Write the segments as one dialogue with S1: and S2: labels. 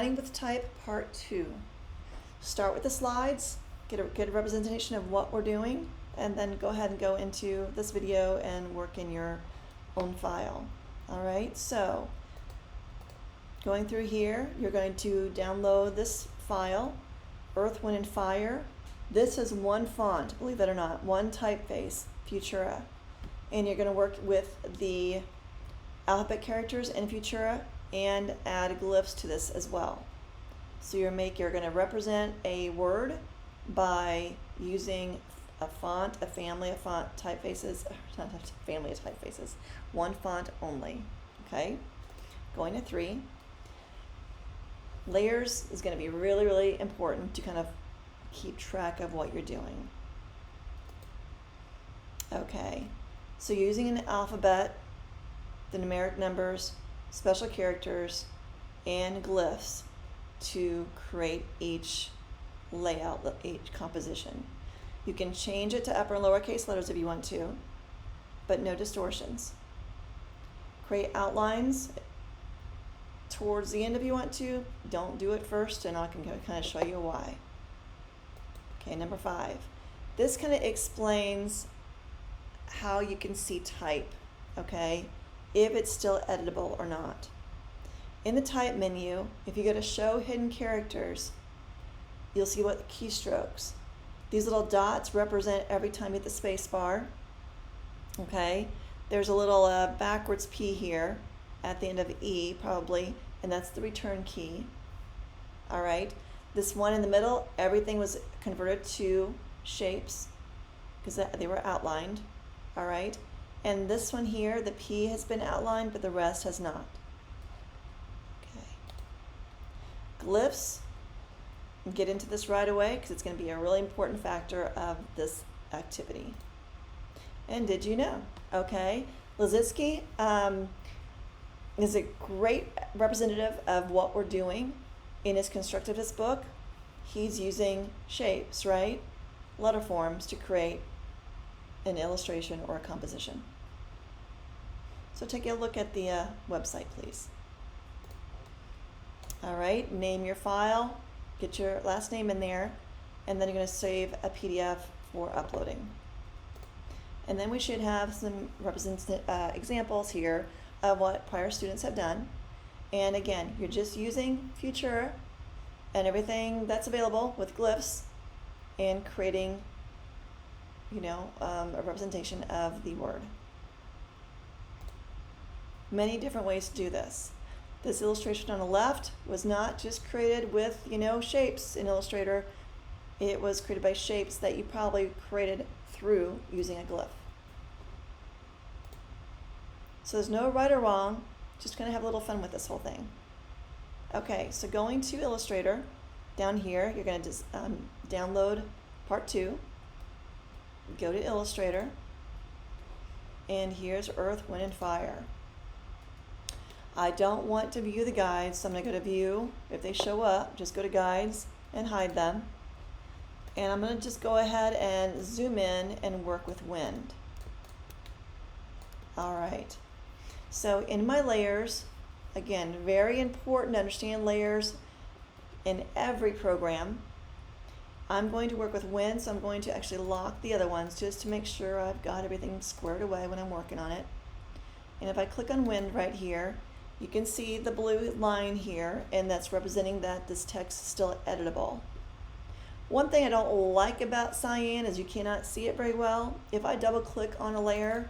S1: Writing with Type Part 2. Start with the slides, get a good representation of what we're doing, and then go ahead and go into this video and work in your own file. Alright, so going through here, you're going to download this file, Earth, Wind, and Fire. This is one font, believe it or not, one typeface, Futura. And you're going to work with the alphabet characters in Futura and add glyphs to this as well. So you're going to represent a word by using a font, a family of font typefaces, not a family of typefaces, one font only. Okay, going to 3. Layers is going to be really, really important to kind of keep track of what you're doing. Okay, so using an alphabet, the numeric numbers, special characters, and glyphs to create each layout, each composition. You can change it to upper and lowercase letters if you want to, but no distortions. Create outlines towards the end if you want to. Don't do it first, and I can kind of show you why. Okay, number 5. This kind of explains how you can see type, okay, if it's still editable or not. In the type menu, if you go to show hidden characters, you'll see what the keystrokes. These little dots represent every time you hit the space bar. Okay, there's a little backwards P here at the end of E probably, and that's the return key. All right, this one in the middle, everything was converted to shapes because they were outlined. All right, and this one here, the P has been outlined, but the rest has not. Okay, glyphs. Get into this right away because it's going to be a really important factor of this activity. And did you know? Okay, Liszewski is a great representative of what we're doing in his constructivist book. He's using shapes, right? Letter forms to create an illustration or a composition. So take a look at the website, please. All right, name your file. Get your last name in there, and then you're going to save a PDF for uploading. And then we should have some examples here of what prior students have done. And again, you're just using Futura and everything that's available with glyphs and creating, a representation of the word. Many different ways to do this. This illustration on the left was not just created with, shapes in Illustrator. It was created by shapes that you probably created through using a glyph. So there's no right or wrong, just gonna have a little fun with this whole thing. Okay, so going to Illustrator, down here, you're gonna just download Part 2, go to Illustrator, and here's Earth, Wind, and Fire. I don't want to view the guides, so I'm going to go to View. If they show up, just go to Guides and hide them. And I'm going to just go ahead and zoom in and work with wind. All right. So in my layers, again, very important to understand layers in every program. I'm going to work with wind, so I'm going to actually lock the other ones just to make sure I've got everything squared away when I'm working on it. And if I click on wind right here, you can see the blue line here, and that's representing that this text is still editable. One thing I don't like about cyan is you cannot see it very well. If I double click on a layer,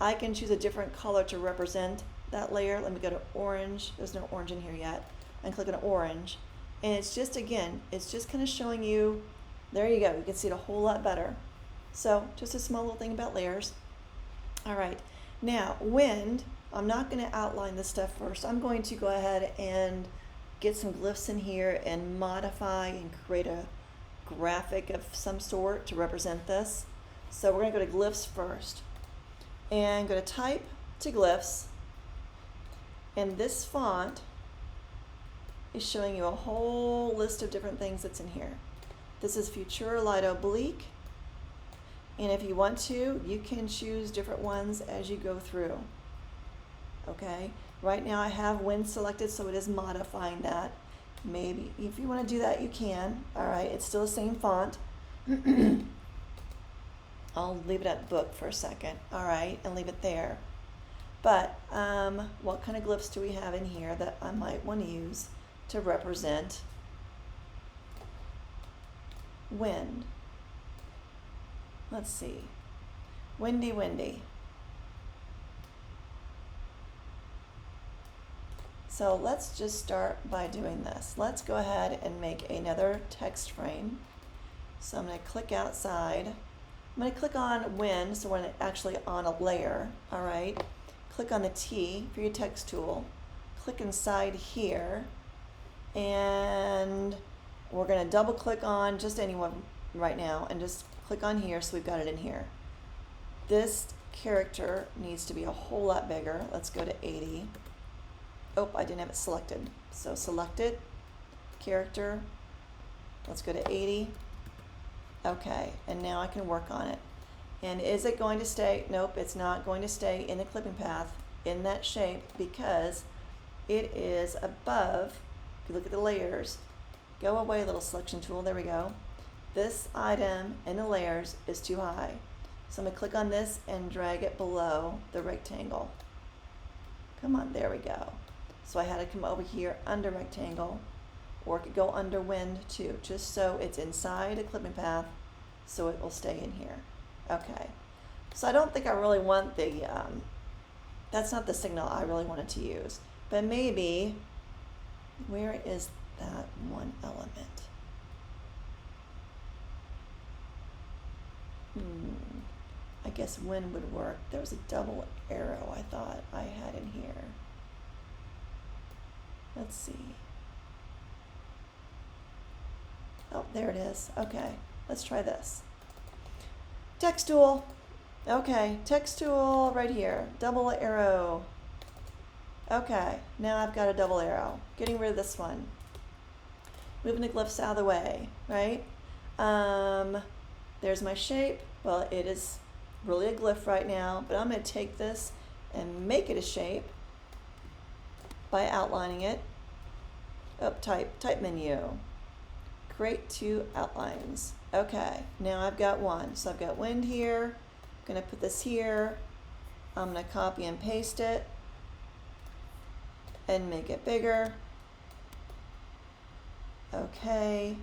S1: I can choose a different color to represent that layer. Let me go to orange. There's no orange in here yet. And click on orange. And it's just, again, it's just kind of showing you, there you go, you can see it a whole lot better. So just a small little thing about layers. All right, now wind. I'm not going to outline this stuff first. I'm going to go ahead and get some glyphs in here and modify and create a graphic of some sort to represent this. So we're going to go to glyphs first and go to type to glyphs. And this font is showing you a whole list of different things that's in here. This is Futura Light Oblique. And if you want to, you can choose different ones as you go through. Okay, right now I have wind selected, so it is modifying that. Maybe if you want to do that, you can. All right, it's still the same font. I'll leave it at book for a second. All right, and leave it there. But what kind of glyphs do we have in here that I might want to use to represent wind? Let's see. Windy, windy. So let's just start by doing this. Let's go ahead and make another text frame. So I'm going to click outside. I'm going to click on wind, so we're actually on a layer. All right. Click on the T for your text tool. Click inside here, and we're going to double click on just anyone right now and just click on here so we've got it in here. This character needs to be a whole lot bigger. Let's go to 80. Oh, I didn't have it selected. So select it, character. Let's go to 80. Okay, and now I can work on it. And is it going to stay? Nope, it's not going to stay in the clipping path in that shape because it is above. If you look at the layers, go away, little selection tool. There we go. This item in the layers is too high. So I'm going to click on this and drag it below the rectangle. Come on, there we go. So I had to come over here under rectangle, or it could go under wind too, just so it's inside a clipping path so it will stay in here. Okay, so I don't think I really want the, that's not the signal I really wanted to use, but maybe, where is that one element? I guess wind would work. There was a double arrow I thought I had in here. Let's see. Oh, there it is. Okay, let's try this. Text tool. Okay, text tool right here. Double arrow. Okay, now I've got a double arrow. Getting rid of this one. Moving the glyphs out of the way, right? There's my shape. Well, it is really a glyph right now, but I'm going to take this and make it a shape by outlining it. Type menu. Create two outlines. Okay, now I've got one. So I've got wind here. I'm going to put this here. I'm going to copy and paste it and make it bigger. Okay.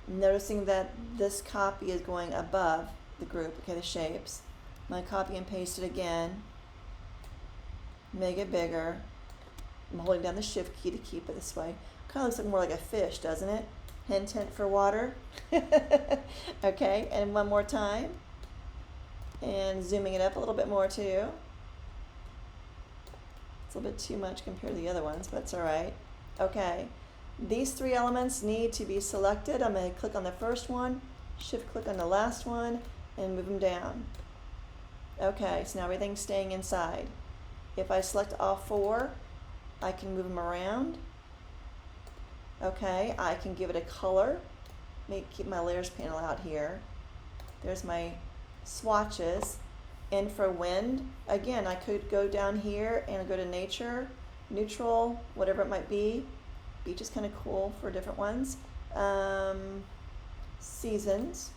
S1: Noticing that this copy is going above the group, okay, the shapes. I'm going to copy and paste it again. Make it bigger. I'm holding down the shift key to keep it this way. Kind of looks like more like a fish, doesn't it? Hint, hint for water. Okay, and one more time. And zooming it up a little bit more too. It's a little bit too much compared to the other ones, but it's all right. Okay, these three elements need to be selected. I'm going to click on the first one, shift click on the last one, and move them down. Okay, so now everything's staying inside. If I select all four, I can move them around. Okay, I can give it a color. Keep my layers panel out here. There's my swatches. And for wind, again, I could go down here and go to nature, neutral, whatever it might be. Beach is kind of cool for different ones. Seasons.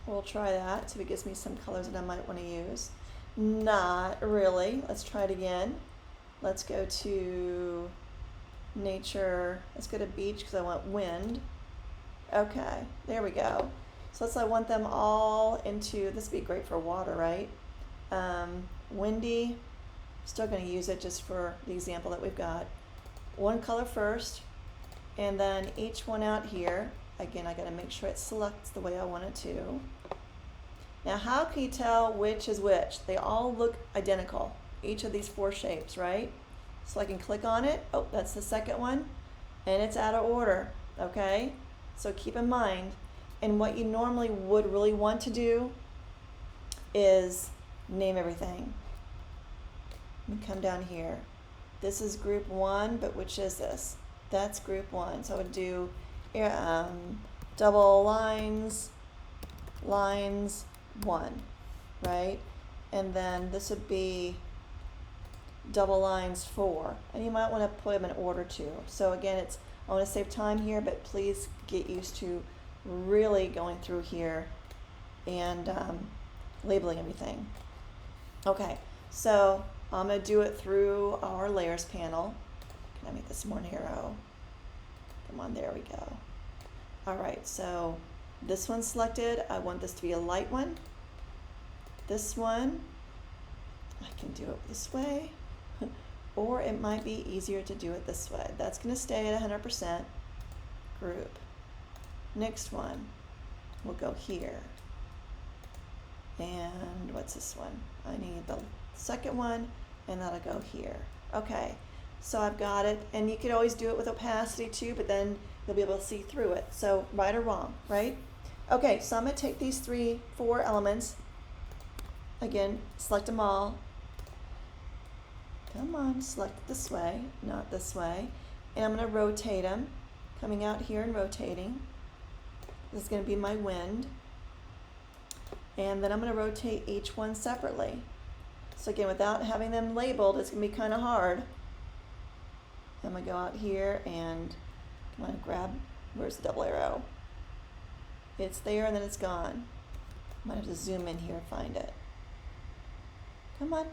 S1: We'll try that, see if it gives me some colors that I might want to use. Not really. Let's try it again. Let's go to nature. Let's go to beach because I want wind. Okay, there we go. So I want them all into, this would be great for water, right? Windy, still going to use it just for the example that we've got. One color first, and then each one out here. Again, I got to make sure it selects the way I want it to. Now, how can you tell which is which? They all look identical, each of these four shapes, right? So I can click on it. Oh, that's the second one, and it's out of order, okay? So keep in mind, and what you normally would really want to do is name everything. And come down here. This is group one, but which is this? That's group one. So I would do double lines, lines one, right? And then this would be double lines 4, and you might want to put them in order too. So again, it's I want to save time here, but please get used to really going through here and labeling everything. Okay, so I'm going to do it through our layers panel. Can I make this more narrow? Come on, there we go. All right, so this one's selected. I want this to be a light one. This one, I can do it this way, or it might be easier to do it this way. That's going to stay at 100% group. Next one, we'll go here. And what's this one? I need the second one, and that'll go here. Okay, so I've got it, and you could always do it with opacity too, but then you'll be able to see through it. So right or wrong, right? Okay, so I'm going to take these 4 elements. Again, select them all. Come on, select it this way, not this way. And I'm going to rotate them, coming out here and rotating. This is going to be my wind. And then I'm going to rotate each one separately. So again, without having them labeled, it's going to be kind of hard. I'm going to go out here and come on, grab, where's the double arrow? It's there and then it's gone. I might have to zoom in here and find it. Come on.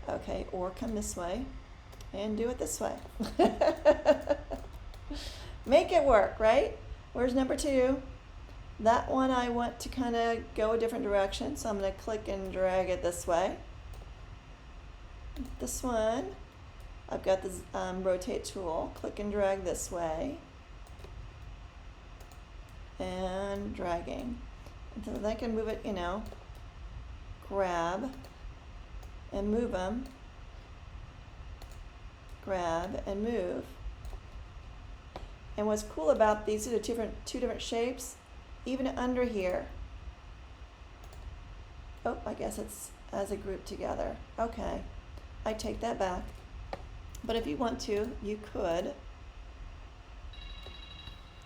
S1: Okay, or come this way and do it this way. Make it work, right? Where's number 2? That one I want to kind of go a different direction, so I'm going to click and drag it this way. This one, I've got this rotate tool, click and drag this way, and dragging. And so I can move it, you know, grab and move them, grab and move. And what's cool about these are the two different shapes, even under here. Oh, I guess it's as a group together. Okay, I take that back. But if you want to, you could.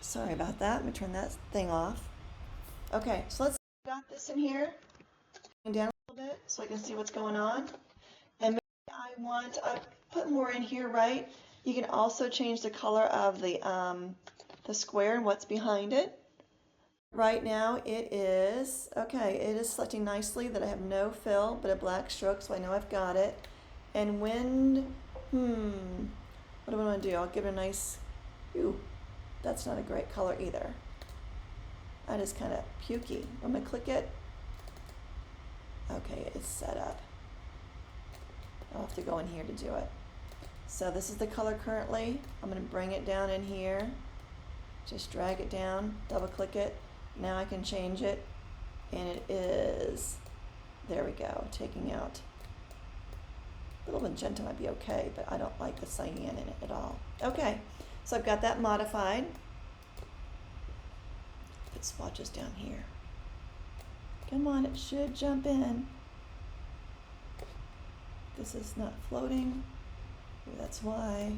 S1: Sorry about that. Let me turn that thing off. Okay, so let's got this in here. Down a little bit so I can see what's going on. And maybe I put more in here, right? You can also change the color of the square and what's behind it. Right now it is, okay, it is selecting nicely that I have no fill but a black stroke, so I know I've got it. And wind, what do I want to do? I'll give it a nice, ooh, that's not a great color either. That is kind of pukey. I'm going to click it. Okay, it's set up. I'll have to go in here to do it. So this is the color currently. I'm going to bring it down in here. Just drag it down, double click it. Now I can change it, and it is, there we go, taking out. A little magenta might be okay, but I don't like the cyan in it at all. Okay, so I've got that modified. Put swatches down here. Come on, it should jump in. This is not floating. Maybe that's why.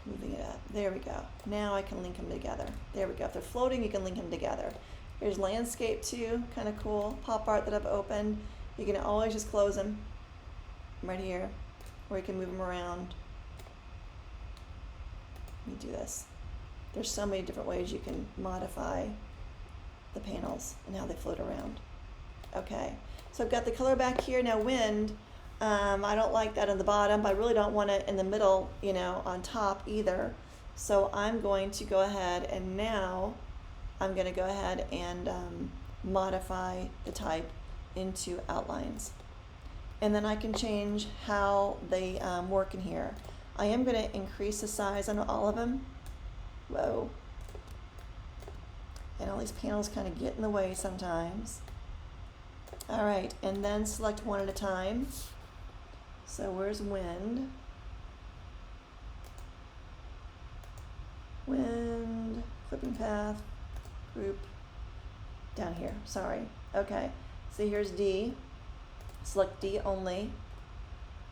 S1: Moving it up. There we go. Now I can link them together. There we go. If they're floating, you can link them together. Here's landscape too, kind of cool. Pop art that I've opened. You can always just close them right here, or you can move them around. Let me do this. There's so many different ways you can modify the panels and how they float around. Okay, so I've got the color back here. Now wind, I don't like that in the bottom, but I really don't want it in the middle, you know, on top either. So I'm going to go ahead and now I'm going to go ahead and modify the type into outlines. And then I can change how they work in here. I am going to increase the size on all of them. Whoa. And all these panels kind of get in the way sometimes. All right, and then select one at a time. So where's wind? Wind, flipping path, group, down here, sorry. Okay, so here's D. Select D only.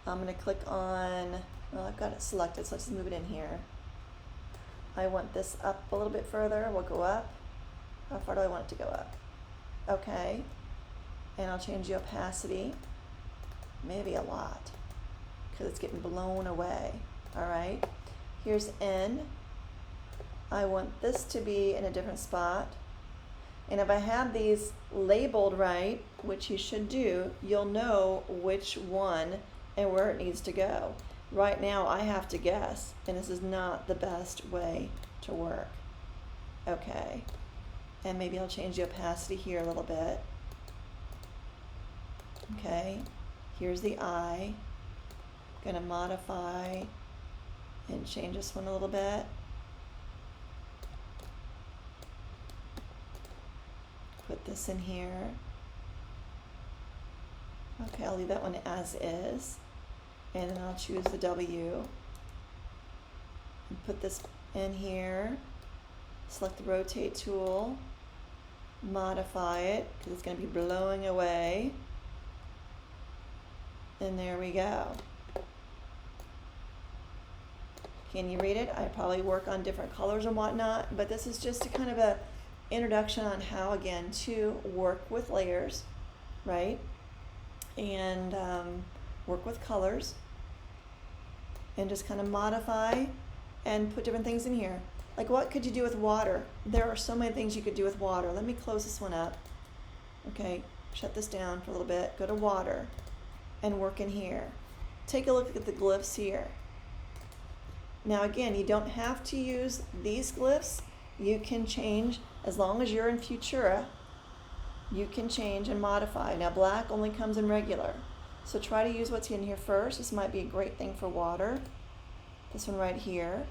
S1: I'm going to click on, well, I've got it selected, so let's just move it in here. I want this up a little bit further. We'll go up. How far do I want it to go up? Okay, and I'll change the opacity, maybe a lot, because it's getting blown away. All right, here's N. I want this to be in a different spot. And if I have these labeled right, which you should do, you'll know which one and where it needs to go. Right now I have to guess, and this is not the best way to work. Okay, and maybe I'll change the opacity here a little bit. Okay, here's the eye. Gonna modify and change this one a little bit. Put this in here. Okay, I'll leave that one as is. And then I'll choose the W and put this in here. Select the rotate tool, modify it because it's going to be blowing away. And there we go. Can you read it? I probably work on different colors and whatnot, but this is just a kind of a introduction on how, again, to work with layers, right? And work with colors and just kind of modify and put different things in here. Like, what could you do with water? There are so many things you could do with water. Let me close this one up. Okay, shut this down for a little bit. Go to water and work in here. Take a look at the glyphs here. Now again, you don't have to use these glyphs. You can change, as long as you're in Futura, you can change and modify. Now black only comes in regular. So try to use what's in here first. This might be a great thing for water. This one right here.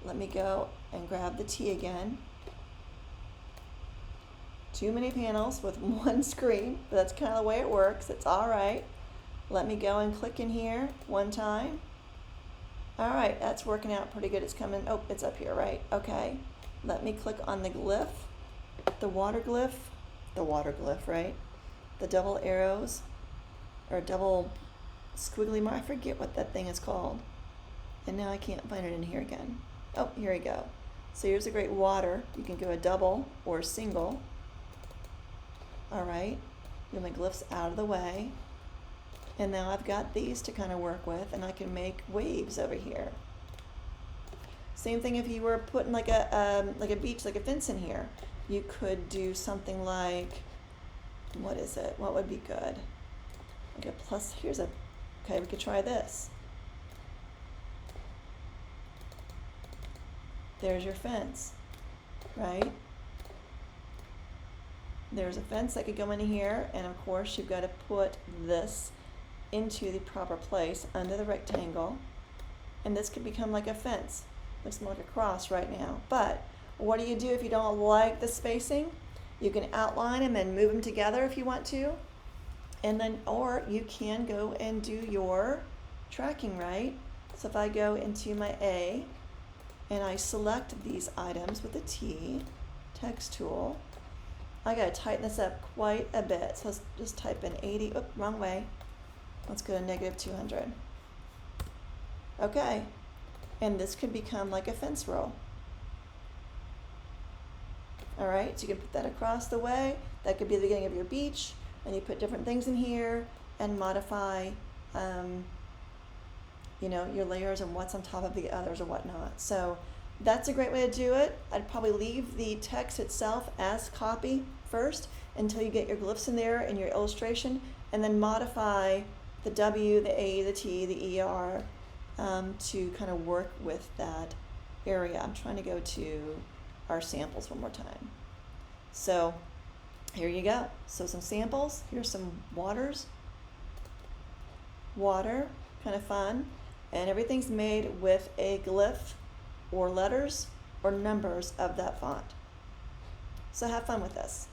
S1: Let me go and grab the T again. Too many panels with one screen, but that's kind of the way it works. It's all right. Let me go and click in here one time. All right, that's working out pretty good. It's coming, oh, it's up here, right? Okay. Let me click on the glyph, the water glyph, right? The double arrows, or double squiggly mark, I forget what that thing is called. And now I can't find it in here again. Oh, here we go. So here's a great water. You can go a double or a single. All right, get my glyphs out of the way. And now I've got these to kind of work with, and I can make waves over here. Same thing if you were putting like a beach, like a fence in here. You could do something like, what is it? What would be good? Like a plus, okay, we could try this. There's your fence, right? There's a fence that could go in here, and of course you've got to put this into the proper place under the rectangle, and this could become like a fence. Looks more like a cross right now. But what do you do if you don't like the spacing? You can outline them and move them together if you want to, and then, or you can go and do your tracking, right? So if I go into my A and I select these items with the T text tool, I gotta tighten this up quite a bit. So let's just type in 80, oop, wrong way. Let's go to -200. Okay, and this could become like a fence row. All right, so you can put that across the way. That could be the beginning of your beach, and you put different things in here and modify, you know, your layers and what's on top of the others or whatnot. So that's a great way to do it. I'd probably leave the text itself as copy first until you get your glyphs in there in your illustration, and then modify the W, the A, the T, the ER to kind of work with that area. I'm trying to go to our samples one more time. So here you go. So some samples. Here's some waters. Water, kind of fun. And everything's made with a glyph or letters or numbers of that font. So have fun with this.